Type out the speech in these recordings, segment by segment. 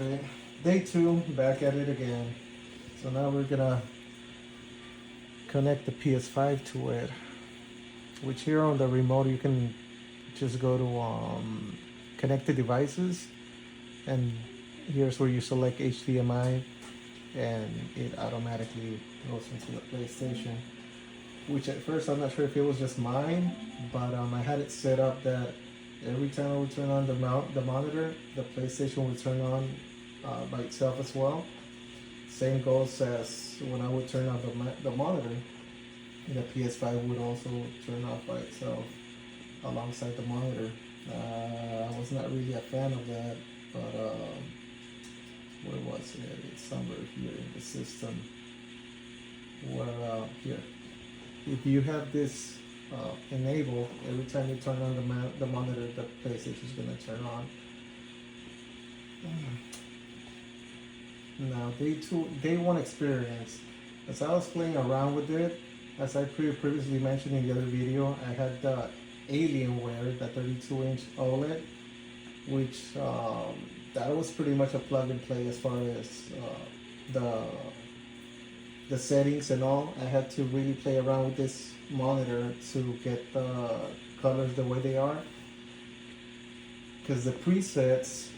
Okay, day 2, back at it again. So now we're gonna connect the PS5 to it, which here on the remote you can just go to connected devices, and here's where you select HDMI, and it automatically goes into the PlayStation. Which at first I'm not sure if it was just mine, but I had it set up that every time I would turn on the monitor, the PlayStation would turn on by itself as well. Same goes as when I would turn on the monitor, the PS5 would also turn off by itself alongside the monitor. I was not really a fan of that, but where was it? It's somewhere here in the system. Where here, if you have this enabled, every time you turn on the monitor, the PlayStation is going to turn on. Now, day one experience. As I was playing around with it, as I previously mentioned in the other video, I had the Alienware, the 32-inch OLED, which that was pretty much a plug and play as far as the settings and all. I had to really play around with this monitor to get the colors the way they are, because the presets,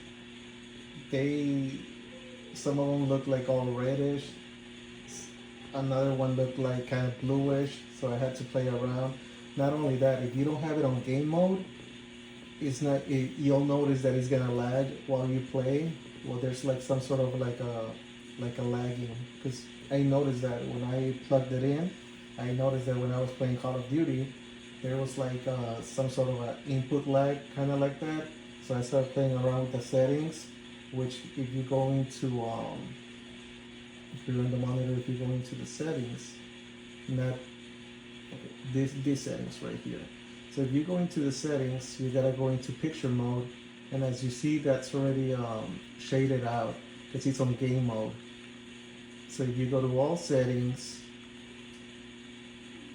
some of them look like all reddish, another one looked like kind of bluish, so I had to play around. Not only that, if you don't have it on game mode, you'll notice that it's gonna lag while you play. Well, there's like some sort of like a lagging, because I noticed that when I plugged it in, I noticed that when I was playing Call of Duty, there was like some sort of an input lag, kind of like that. So I started playing around with the settings, which if you go into, if you're on the monitor, if you go into the settings, not, okay, these settings right here. So if you go into the settings, you gotta go into picture mode, and as you see, that's already shaded out because it's on game mode. So if you go to all settings,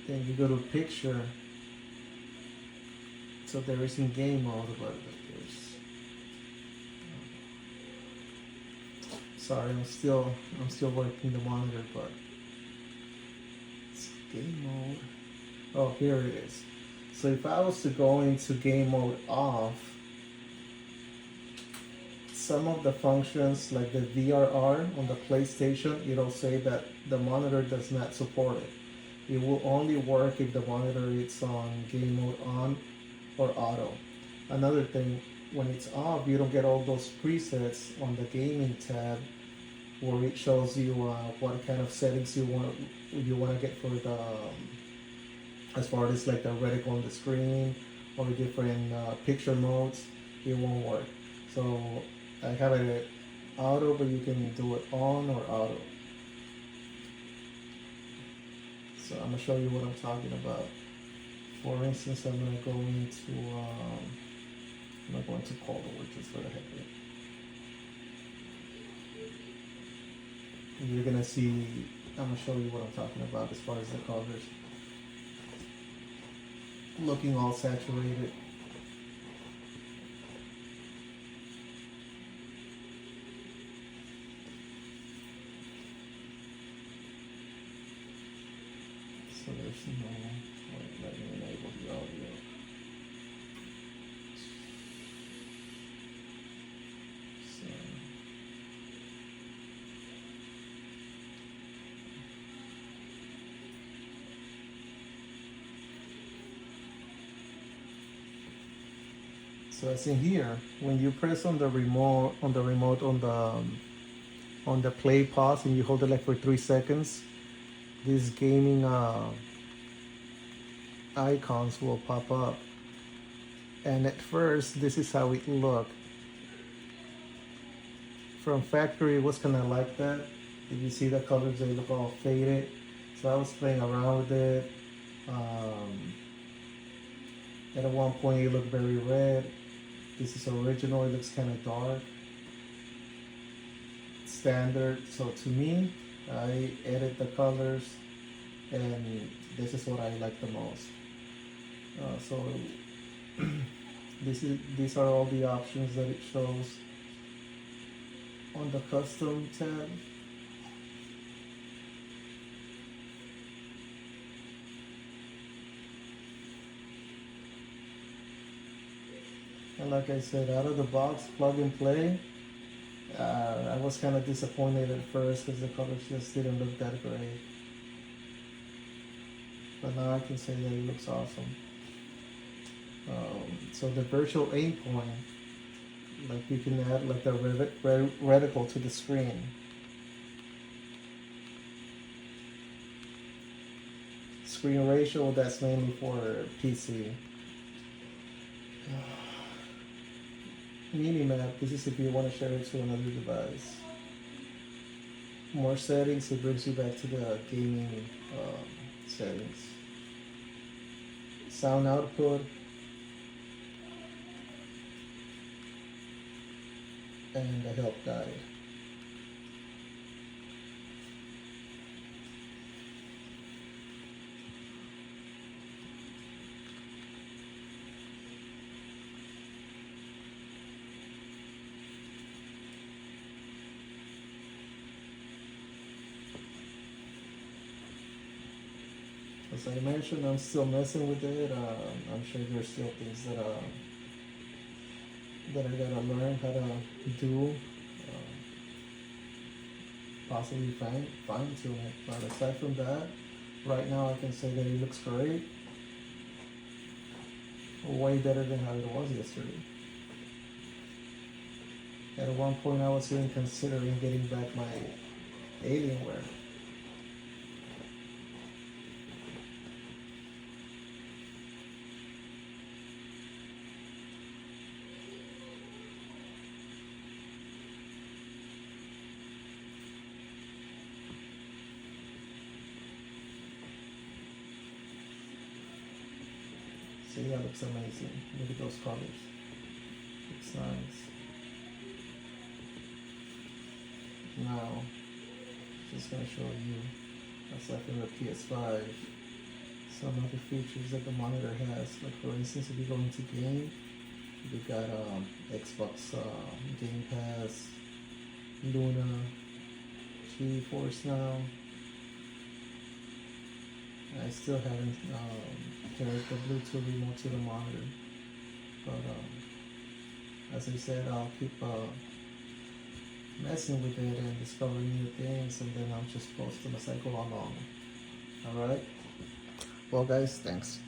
then you go to picture. So there is in game mode, but there's. Sorry, I'm still working the monitor, but it's game mode. Oh, here it is. So if I was to go into game mode off, some of the functions like the VRR on the PlayStation, it'll say that the monitor does not support it. It will only work if the monitor is on game mode on or auto. Another thing, when it's off, you don't get all those presets on the gaming tab where it shows you what kind of settings you want to get for the as far as like the reticle on the screen or different picture modes. It won't work. So I have it at auto, but you can do it on or auto. So I'm gonna show you what I'm talking about. For instance, I'm gonna go into I'm not going to call the word just for the heck of it. You're gonna see. I'm gonna show you what I'm talking about as far as the colors. Looking all saturated. So there's no, wait, let me enable the audio. So as in here, when you press on the remote on the play pause and you hold it like for 3 seconds, these gaming icons will pop up. And at first, this is how it looked. From factory, it was kind of like that. If you see the colors, they look all faded. So I was playing around with it. At one point, it looked very red. This is original, it looks kind of dark. Standard. So to me, I edit the colors, and this is what I like the most. So these are all the options that it shows on the custom tab. And like I said, out of the box, plug and play. I was kind of disappointed at first because the colors just didn't look that great. But now I can say that it looks awesome. So the virtual aim point, like you can add like a reticle to the screen. Screen ratio, that's mainly for PC. Mini map, this is if you want to share it to another device. More settings, it brings you back to the gaming settings. Sound output, and the help guide. As I mentioned, I'm still messing with it. I'm sure there's still things that I gotta learn how to do. Possibly fine tune it. But aside from that, right now I can say that it looks great. Way better than how it was yesterday. At one point, I was even considering getting back my Alienware. See, that looks amazing. Look at those colors. Looks nice. Now, just gonna show you, aside from the PS5, some of the features that the monitor has. Like for instance, if you go into game, we got Xbox Game Pass, Luna, GeForce Now. I still haven't paired the Bluetooth remote to the monitor, but as I said, I'll keep messing with it and discovering new things, and then I'll just post them as I go along. Alright? Well guys, thanks.